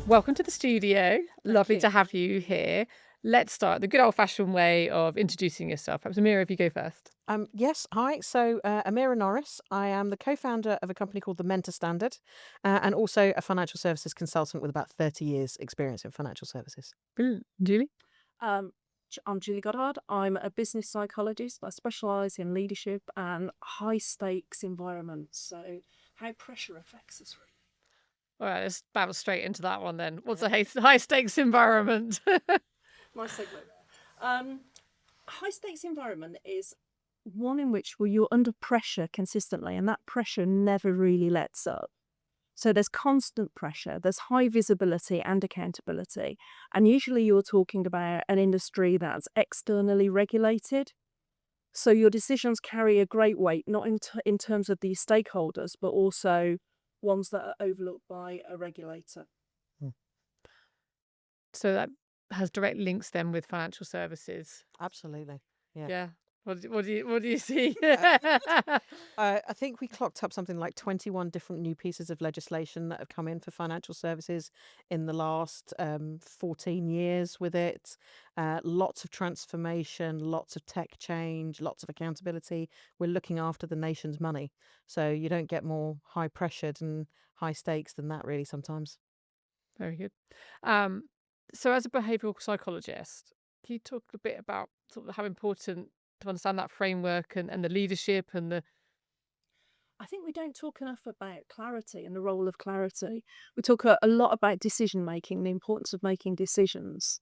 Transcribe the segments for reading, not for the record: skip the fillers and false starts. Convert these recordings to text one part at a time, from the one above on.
Welcome to the studio. Lovely you. to have you here. Let's start the good old-fashioned way of introducing yourself. Perhaps Amira, if you go first. Yes, hi. So, Amira Norris. I am the co-founder of a company called the Mentor Standard, and also a financial services consultant with about 30 years' experience in financial services. Brilliant. Julie? Um, I'm Julie Goddard. I'm a business psychologist. I specialise in leadership and high stakes environments. So, how pressure affects us, really. All right, let's battle straight into that one then. What's a high-stakes environment? My segue there. High stakes environment is one in which you're under pressure consistently, and that pressure never really lets up. So there's constant pressure, there's high visibility and accountability. And usually you're talking about an industry that's externally regulated. So your decisions carry a great weight, not in terms of the stakeholders, but also ones that are overlooked by a regulator. So that has direct links then with financial services. Absolutely. Yeah. What do you see? I think we clocked up something like 21 different new pieces of legislation that have come in for financial services in the last 14 years with it. Lots of transformation, lots of tech change, lots of accountability. We're looking after the nation's money. So you don't get more high pressured and high stakes than that, really, sometimes. Very good. So as a behavioural psychologist, can you talk a bit about sort of how important to understand that framework and the leadership and the... I think we don't talk enough about clarity and the role of clarity. We talk a lot about decision making, the importance of making decisions,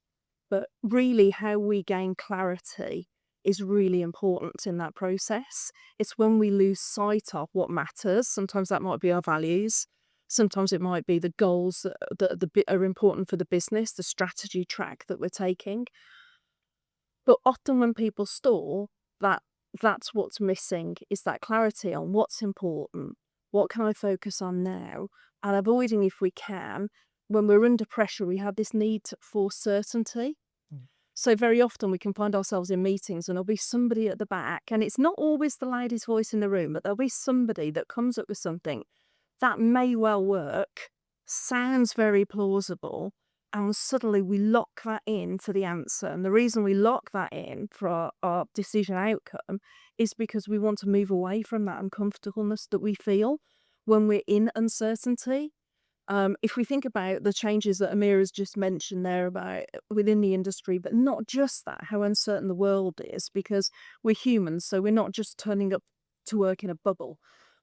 but really how we gain clarity is really important in that process. It's when we lose sight of what matters. Sometimes that might be our values. Sometimes it might be the goals that are important for the business, the strategy track that we're taking. But often when people stall, that's what's missing, is that clarity on what's important, what can I focus on now, and avoiding, if we can, when we're under pressure, we have this need for certainty. So very often we can find ourselves in meetings and there'll be somebody at the back, and it's not always the loudest voice in the room, but there'll be somebody that comes up with something that may well work, sounds very plausible, and suddenly we lock that in for the answer. And the reason we lock that in for our decision outcome is because we want to move away from that uncomfortableness that we feel when we're in uncertainty. If we think about the changes that Amira's just mentioned there about within the industry, but not just that, how uncertain the world is, because we're humans, so we're not just turning up to work in a bubble.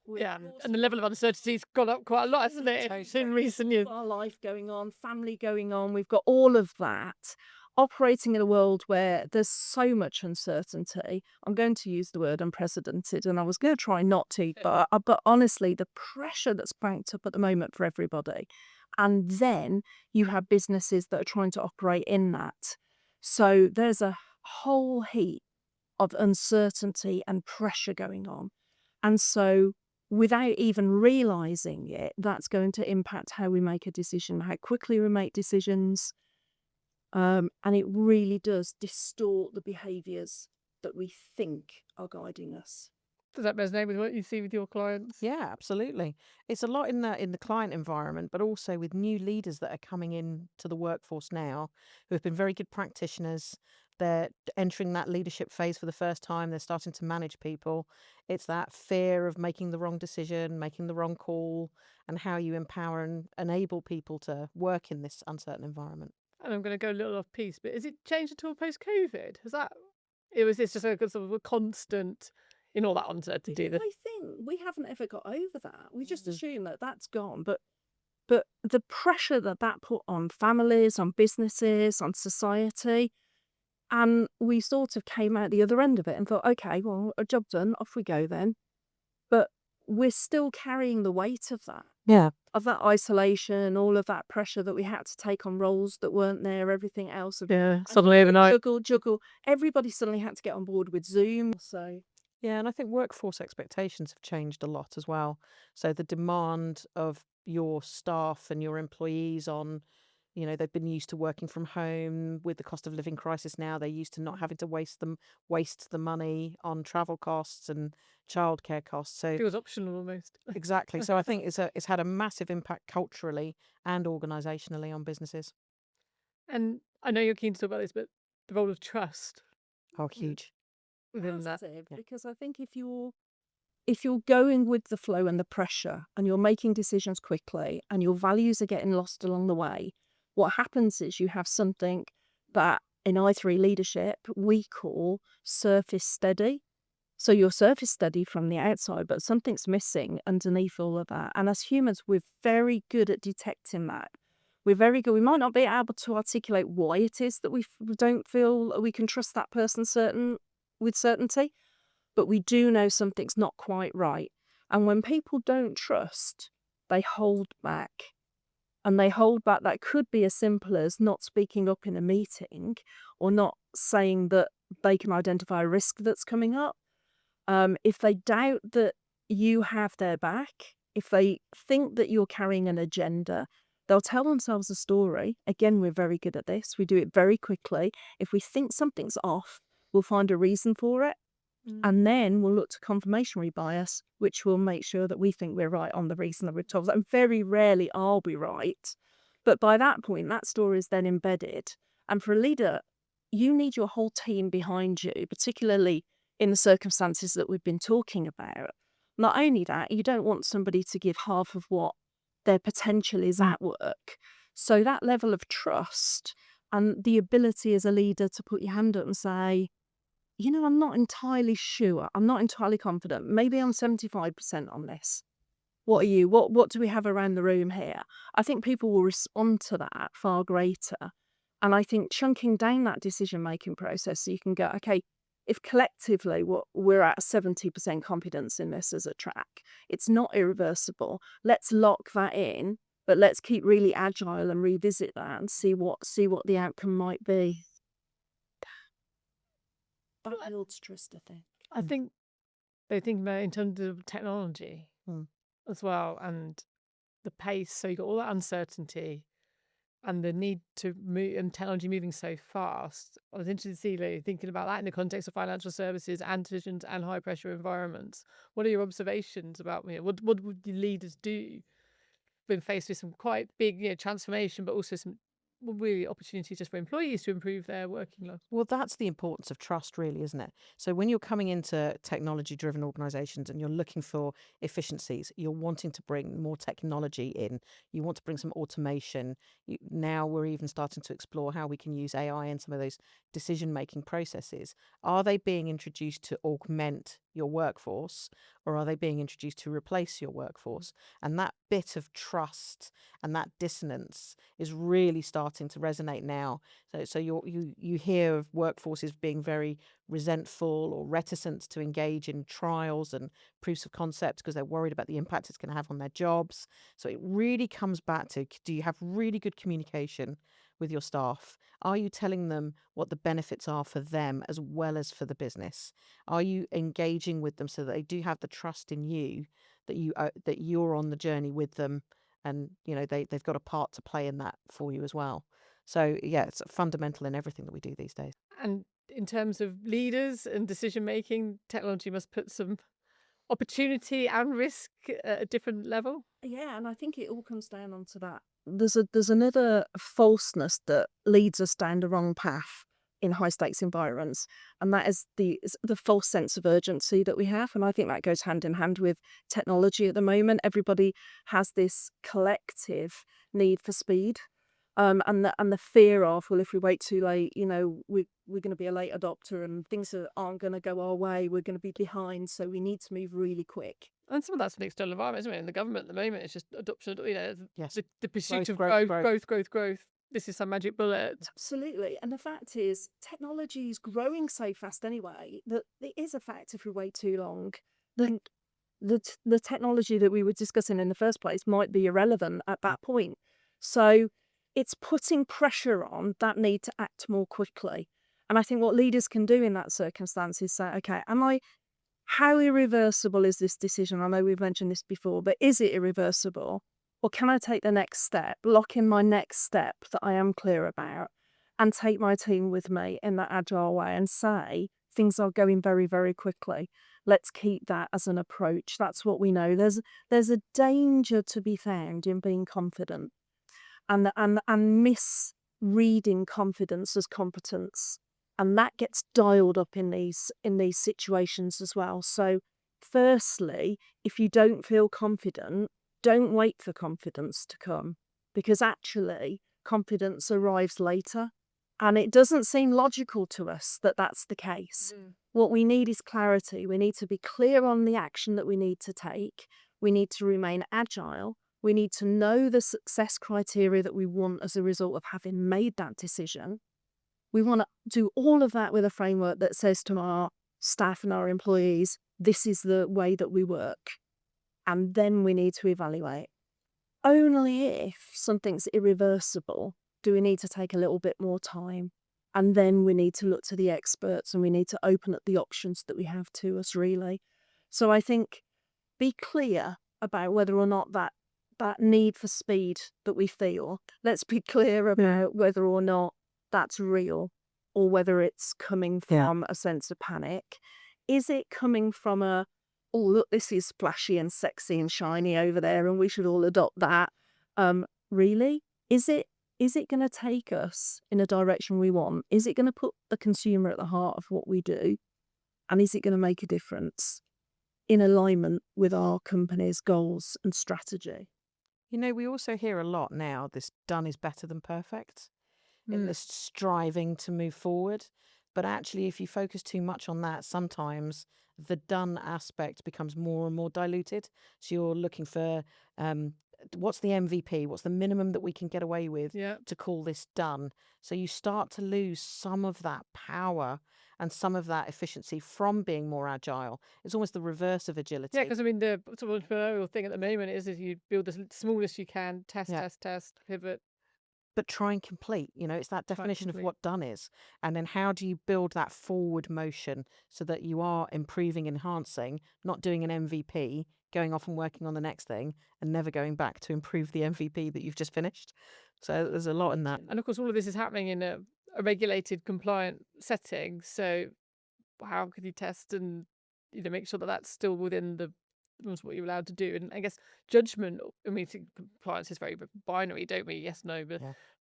Yeah, and the level of uncertainty's gone up quite a lot, hasn't it, in recent years? Our life going on, family going on, we've got all of that. Operating in a world where there's so much uncertainty, I'm going to use the word unprecedented, and I was going to try not to, but honestly, the pressure that's banked up at the moment for everybody, and then you have businesses that are trying to operate in that. So there's a whole heap of uncertainty and pressure going on, and so without even realizing it, that's going to impact how we make a decision, how quickly we make decisions. And it really does distort the behaviours that we think are guiding us. Does that resonate with what you see with your clients? Yeah, absolutely. It's a lot in the client environment, but also with new leaders that are coming in to the workforce now who have been very good practitioners. They're entering that leadership phase for the first time. They're starting to manage people. It's that fear of making the wrong decision, making the wrong call, and how you empower and enable people to work in this uncertain environment. And I'm going to go a little off piece, but has it changed at all post-COVID? Was this just a sort of a constant in all that uncertainty? I think we haven't ever got over that. We just assume that that's gone. But the pressure that put on families, on businesses, on society, and we sort of came out the other end of it and thought, okay, well, a job done, off we go then. But we're still carrying the weight of that. Yeah. Of that isolation, all of that pressure that we had to take on roles that weren't there, everything else. Yeah, suddenly overnight. Juggle. Everybody suddenly had to get on board with Zoom. So Yeah, and I think workforce expectations have changed a lot as well. So the demand of your staff and your employees on They've been used to working from home. With the cost of living crisis now, they're used to not having to waste the money on travel costs and childcare costs. So Feels optional almost. exactly. So I think it's had a massive impact culturally and organisationally on businesses. And I know you're keen to talk about this, but the role of trust Oh, huge. within that. Massive, Yeah. because I think if you're going with the flow and the pressure and you're making decisions quickly and your values are getting lost along the way, what happens is you have something that in I3 leadership we call surface steady. So you're surface steady from the outside, but something's missing underneath all of that. And as humans, we're very good at detecting that. We're very good. We might not be able to articulate why it is that we don't feel we can trust that person with certainty, but we do know something's not quite right. And when people don't trust, they hold back. And they hold back, that could be as simple as not speaking up in a meeting or not saying that they can identify a risk that's coming up. If they doubt that you have their back, if they think that you're carrying an agenda, they'll tell themselves a story. Again, we're very good at this. We do it very quickly. If we think something's off, we'll find a reason for it. And then we'll look to confirmatory bias, which will make sure that we think we're right on the reason that we're told. And very rarely are we right. But by that point, that story is then embedded. And for a leader, you need your whole team behind you, particularly in the circumstances that we've been talking about. Not only that, you don't want somebody to give half of what their potential is at work. So that level of trust and the ability as a leader to put your hand up and say, I'm not entirely sure. I'm not entirely confident. Maybe I'm 75% on this. What are you? What do we have around the room here? I think people will respond to that far greater. And I think chunking down that decision-making process so you can go, okay, if collectively we're at 70% confidence in this as a track, it's not irreversible. Let's lock that in, but let's keep really agile and revisit that and see what the outcome might be. That builds trust, I think. I think they think about it in terms of technology Mm. as well, and the pace. So you got all that uncertainty and the need to move, and technology moving so fast. I was interested to see, like, thinking about that in the context of financial services and decisions and high pressure environments. What are your observations about what would the leaders do when faced with some quite big transformation, but also some really opportunities just for employees to improve their working life? Well, that's the importance of trust, really, isn't it? So when you're coming into technology-driven organisations and you're looking for efficiencies, you're wanting to bring more technology in. You want to bring some automation. Now we're even starting to explore how we can use AI in some of those decision-making processes. Are they being introduced to augment your workforce, or are they being introduced to replace your workforce? And that bit of trust and that dissonance is really starting to resonate now. So you hear of workforces being very resentful or reticent to engage in trials and proofs of concept because they're worried about the impact it's going to have on their jobs. So it really comes back to, do you have really good communication with your staff? Are you telling them what the benefits are for them as well as for the business? Are you engaging with them so that they do have the trust in you that you're on the journey with them, and they've got a part to play in that for you as well? So yeah, it's fundamental in everything that we do these days. And in terms of leaders and decision making, technology must put some opportunity and risk at a different level. Yeah, and I think it all comes down onto that. There's another falseness that leads us down the wrong path in high stakes environments, and that is the false sense of urgency that we have. And I think that goes hand in hand with technology at the moment. Everybody has this collective need for speed. And the fear of, well, if we wait too late, we're going to be a late adopter and things aren't going to go our way. We're going to be behind, so we need to move really quick. And some of that's an external environment, isn't it? In the government at the moment, it's just adoption, Yes. the pursuit of Growth. growth. This is some magic bullet. Absolutely. And the fact is, technology is growing so fast anyway that it is a fact if we wait too long, then the technology that we were discussing in the first place might be irrelevant at that point. So it's putting pressure on that need to act more quickly. And I think what leaders can do in that circumstance is say, okay, how irreversible is this decision? I know we've mentioned this before, but is it irreversible? Or can I take the next step, lock in my next step that I am clear about, and take my team with me in that agile way and say, things are going very, very quickly. Let's keep that as an approach. That's what we know. There's a danger to be found in being confident and misreading confidence as competence. And that gets dialed up in these situations as well. So firstly, if you don't feel confident, don't wait for confidence to come, because actually confidence arrives later. And it doesn't seem logical to us that that's the case. What we need is clarity. We need to be clear on the action that we need to take. We need to remain agile. We need to know the success criteria that we want as a result of having made that decision. We want to do all of that with a framework that says to our staff and our employees, this is the way that we work. And then we need to evaluate. Only if something's irreversible do we need to take a little bit more time. And then we need to look to the experts and we need to open up the options that we have to us, really. So I think be clear about whether or not that need for speed that we feel, let's be clear about whether or not that's real or whether it's coming from a sense of panic. Is it coming from oh, look, this is splashy and sexy and shiny over there and we should all adopt that? Really? Is it going to take us in a direction we want? Is it going to put the consumer at the heart of what we do? And is it going to make a difference in alignment with our company's goals and strategy? We also hear a lot now, this done is better than perfect, in this striving to move forward. But actually, if you focus too much on that, sometimes the done aspect becomes more and more diluted. So you're looking for what's the MVP? What's the minimum that we can get away with to call this done? So you start to lose some of that power and some of that efficiency from being more agile. It's almost the reverse of agility. Yeah, because I mean, the sort of entrepreneurial thing at the moment is you build the smallest you can, test, pivot. But try and complete, it's that definition of what done is. And then how do you build that forward motion so that you are improving, enhancing, not doing an MVP, going off and working on the next thing and never going back to improve the MVP that you've just finished. So there's a lot in that. And of course, all of this is happening in a regulated, compliant setting. So how can you test and make sure that that's still within the what you're allowed to do? And I guess judgment. I mean, compliance is very binary, don't we? Yes, no,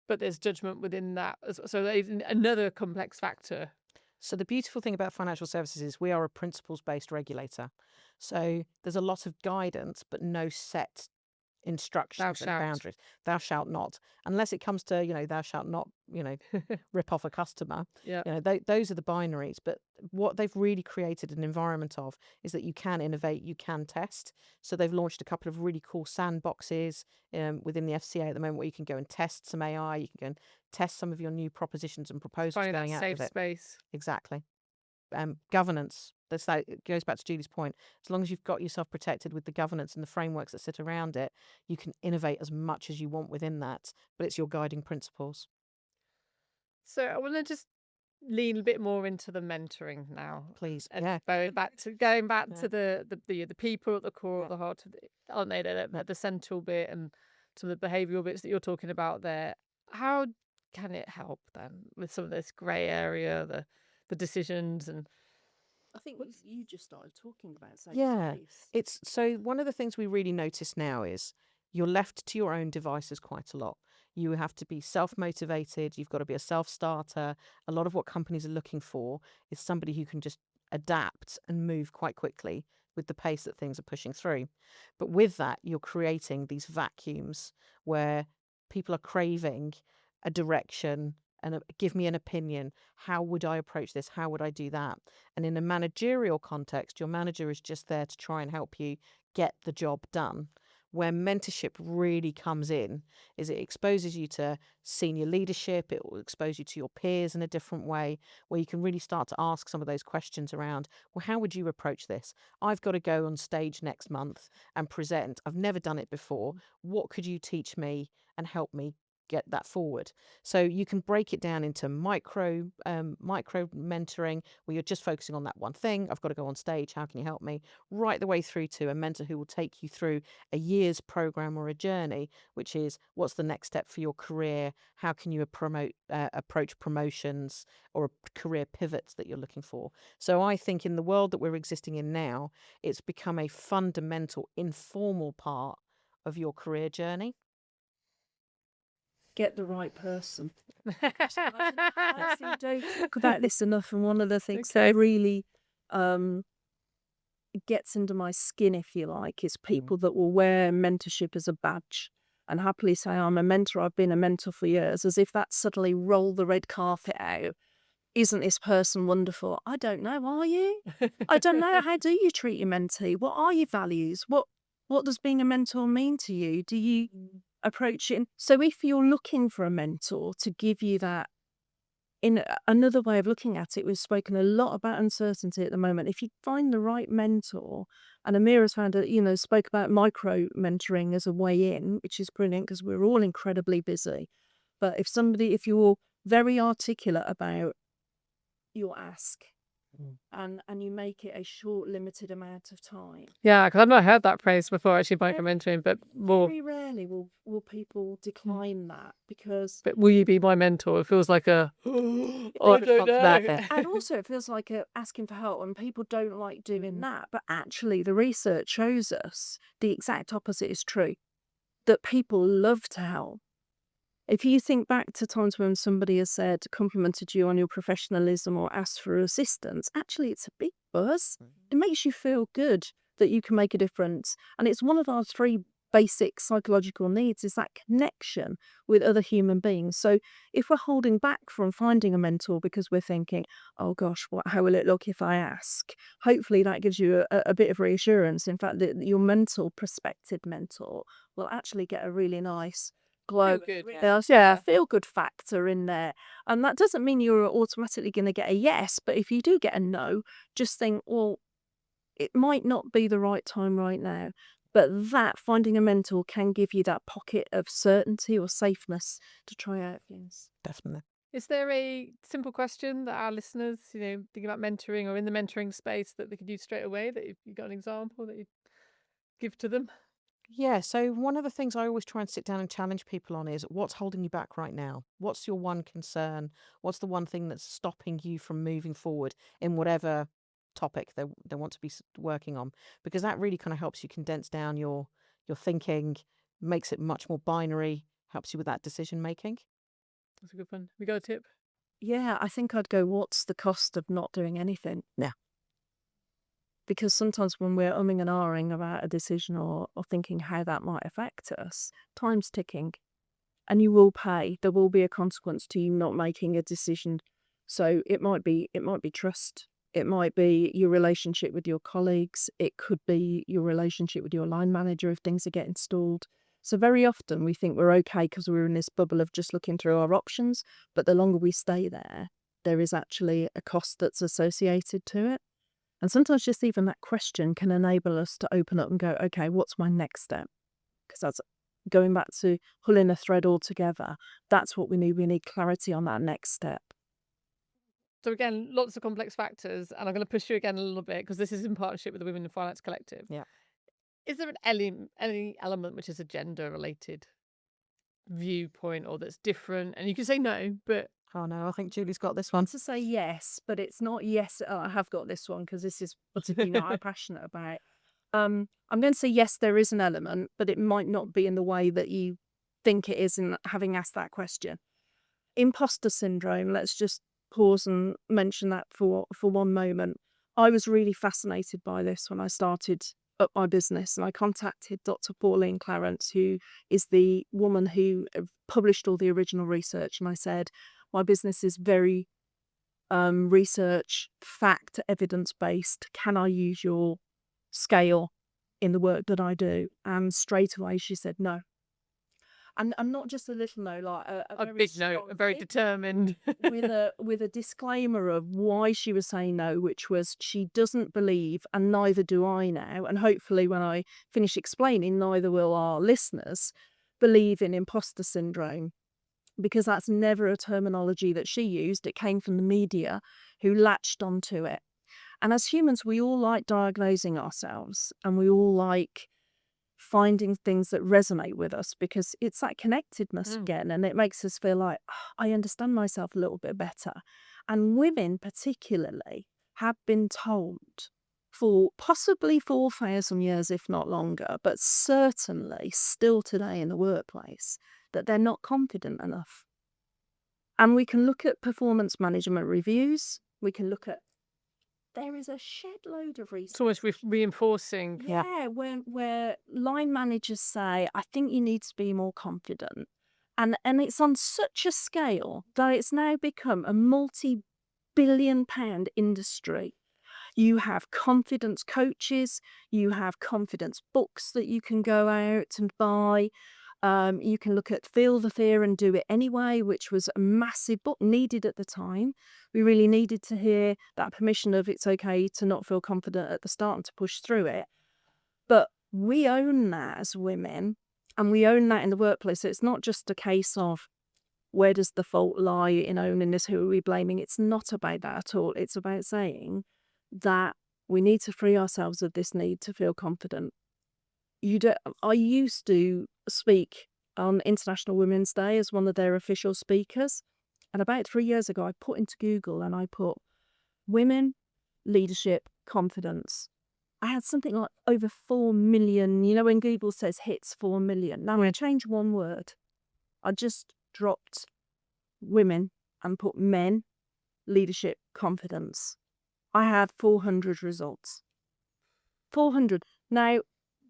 but there's judgment within that. So there's another complex factor. So the beautiful thing about financial services is we are a principles-based regulator. So there's a lot of guidance, but no set instructions and boundaries. Thou shalt not, unless it comes to thou shalt not rip off a customer. Those are the binaries. But what they've really created an environment of is that you can innovate, you can test. So they've launched a couple of really cool sandboxes within the FCA at the moment where you can go and test some AI, you can go and test some of your new propositions and proposals. Finding going that out safe with it. space. Exactly. Governance. It goes back to Julie's point. As long as you've got yourself protected with the governance and the frameworks that sit around it, you can innovate as much as you want within that, but it's your guiding principles. So I want to just lean a bit more into the mentoring now, please. And going back to the people at the core, at the heart of it, aren't they? The central bit and some of the behavioural bits that you're talking about there. How can it help then with some of this grey area, the decisions and? I think you just started talking about safe space. It's so one of the things we really notice now is you're left to your own devices quite a lot. You have to be self-motivated. You've got to be a self-starter. A lot of what companies are looking for is somebody who can just adapt and move quite quickly with the pace that things are pushing through. But with that, you're creating these vacuums where people are craving a direction and give me an opinion. How would I approach this? How would I do that? And in a managerial context, your manager is just there to try and help you get the job done. Where mentorship really comes in is it exposes you to senior leadership. It will expose you to your peers in a different way, where you can really start to ask some of those questions around, well, how would you approach this? I've got to go on stage next month and present. I've never done it before. What could you teach me and help me get that forward. So you can break it down into micro mentoring, where you're just focusing on that one thing. I've got to go on stage. How can you help me? Right the way through to a mentor who will take you through a year's program or a journey, which is what's the next step for your career? How can you approach promotions or career pivots that you're looking for? So I think in the world that we're existing in now, it's become a fundamental informal part of your career journey. Get the right person. I actually don't talk about this enough, and one of the things that really gets under my skin, if you like, is people that will wear mentorship as a badge and happily say, I'm a mentor, I've been a mentor for years, as if that suddenly roll the red carpet out. Isn't this person wonderful? I don't know. Are you? I don't know. How do you treat your mentee? What are your values? What does being a mentor mean to you? Do you approach it? So if you're looking for a mentor to give you that, in another way of looking at it, we've spoken a lot about uncertainty at the moment. If you find the right mentor, and Amira's found spoke about micro mentoring as a way in, which is brilliant because we're all incredibly busy. But if you're very articulate about your ask and you make it a short, limited amount of time. Yeah, because I've not heard that phrase before, actually, micro mentoring, but more. Very rarely will people decline that, because. But will you be my mentor? It feels like a. Oh, I don't know. And also, it feels like asking for help, and people don't like doing that. But actually, the research shows us the exact opposite is true. That people love to help. If you think back to times when somebody has said, complimented you on your professionalism or asked for assistance, actually it's a big buzz. It makes you feel good that you can make a difference. And it's one of our 3 basic psychological needs, is that connection with other human beings. So if we're holding back from finding a mentor because we're thinking, oh gosh, how will it look if I ask? Hopefully that gives you a bit of reassurance. In fact, that your prospective mentor will actually get a really nice glow, feel good factor in there. And that doesn't mean you're automatically going to get a yes, but if you do get a no, just think, well, it might not be the right time right now. But that finding a mentor can give you that pocket of certainty or safeness to try out things. Definitely. Is there a simple question that our listeners, thinking about mentoring or in the mentoring space, that they could use straight away, that you've got an example that you give to them? Yeah, so one of the things I always try and sit down and challenge people on is, what's holding you back right now? What's your one concern? What's the one thing that's stopping you from moving forward in whatever topic they want to be working on? Because that really kind of helps you condense down your thinking, makes it much more binary, helps you with that decision making. That's a good one. We got a tip? Yeah, I think I'd go, what's the cost of not doing anything? Yeah. Because sometimes when we're umming and ahhing about a decision or thinking how that might affect us, time's ticking, and you will pay. There will be a consequence to you not making a decision. So it might be trust. It might be your relationship with your colleagues. It could be your relationship with your line manager if things are getting stalled. So very often we think we're okay because we're in this bubble of just looking through our options. But the longer we stay there, there is actually a cost that's associated to it. And sometimes just even that question can enable us to open up and go, okay, what's my next step? Because that's going back to pulling a thread all together. That's what we need. We need clarity on that next step. So again, lots of complex factors, and I'm going to push you again a little bit because this is in partnership with the Women in Finance Collective. Yeah. Is there any element which is a gender-related viewpoint or that's different? And you can say no, but... Oh no, I think Julie's got this one. To say yes, but it's not yes. Oh, I have got this one because this is what I'm passionate about. I'm going to say yes, there is an element, but it might not be in the way that you think it is in having asked that question. Imposter syndrome, let's just pause and mention that for one moment. I was really fascinated by this when I started up my business, and I contacted Dr. Pauline Clarence, who is the woman who published all the original research, and I said, my business is very research, fact, evidence-based. Can I use your scale in the work that I do? And straight away she said no. And not just a little no, like a big no, very determined. with a disclaimer of why she was saying no, which was she doesn't believe, and neither do I now, and hopefully when I finish explaining, neither will our listeners, believe in imposter syndrome. because that's never a terminology that she used. It came from the media who latched onto it. And as humans, we all like diagnosing ourselves, and we all like finding things that resonate with us because it's that connectedness again, and it makes us feel like, "Oh, I understand myself a little bit better." And women particularly have been told for possibly 4,000 years, if not longer, but certainly still today in the workplace, that they're not confident enough. And we can look at performance management reviews. We can look at, there is a shed load of research. It's almost reinforcing. Yeah, where line managers say, I think you need to be more confident. And it's on such a scale that it's now become a multi-billion-pound industry. You have confidence coaches, you have confidence books that you can go out and buy. You can look at Feel the Fear and Do It Anyway, which was a massive book needed at the time. We really needed to hear that permission of it's okay to not feel confident at the start and to push through it. But we own that as women, and we own that in the workplace. So it's not just a case of where does the fault lie in owning this, who are we blaming? It's not about that at all. It's about saying that we need to free ourselves of this need to feel confident. I used to speak on International Women's Day as one of their official speakers. And about 3 years ago, I put into Google and I put women, leadership, confidence. I had something like over 4 million, when Google says hits 4 million. Now I changed one word. I just dropped women and put men, leadership, confidence. I had 400 results. 400. Now,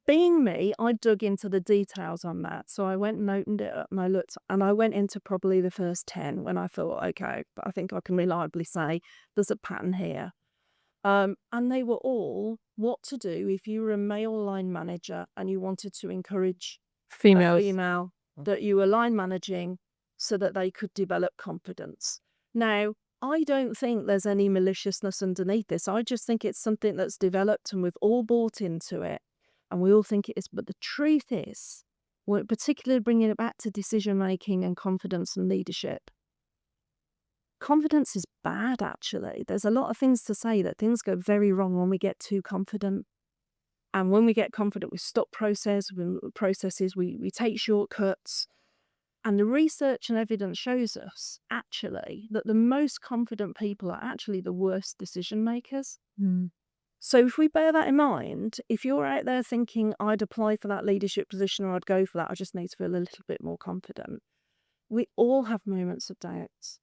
being me, I dug into the details on that. So I went and opened it up and I looked, and I went into probably the first 10 when I thought, okay, but I think I can reliably say there's a pattern here. And they were all what to do if you were a male line manager and you wanted to encourage a Females. female that you were line managing so that they could develop confidence. Now, I don't think there's any maliciousness underneath this. I just think it's something that's developed and we've all bought into it. And we all think it is. But the truth is, we're particularly bringing it back to decision-making and confidence and leadership. Confidence is bad, actually. There's a lot of things to say that things go very wrong when we get too confident. And when we get confident, we stop processes, we take shortcuts. And the research and evidence shows us, actually, that the most confident people are actually the worst decision makers. So if we bear that in mind, if you're out there thinking, I'd apply for that leadership position or I'd go for that, I just need to feel a little bit more confident. We all have moments of doubt.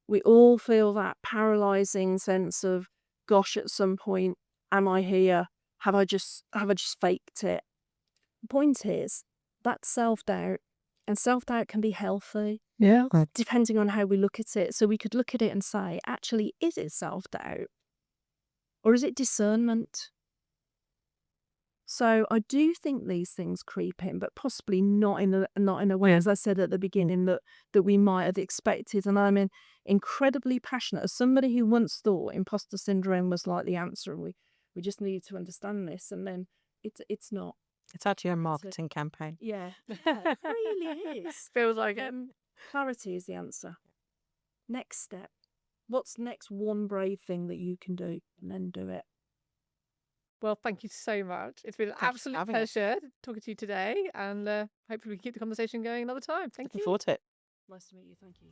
We all feel that paralyzing sense of, gosh, at some point, am I here? Have I just faked it? The point is, that's self-doubt. And self-doubt can be healthy. Yeah. Depending on how we look at it. So we could look at it and say, actually, is it self-doubt? Or is it discernment? So I do think these things creep in, but possibly not in a way, as I said at the beginning, that we might have expected. And I'm incredibly passionate as somebody who once thought imposter syndrome was like the answer, and we just needed to understand this. And then it's not. It's actually a marketing campaign. Yeah, it really is. Feels like it. Clarity is the answer. Next step. What's next one brave thing that you can do, and then do it? Well, thank you so much. It's been an Thank you for absolute having us. pleasure talking to you today, and hopefully we can keep the conversation going another time. Thank Looking you. forward to it. Nice to meet you. Thank you.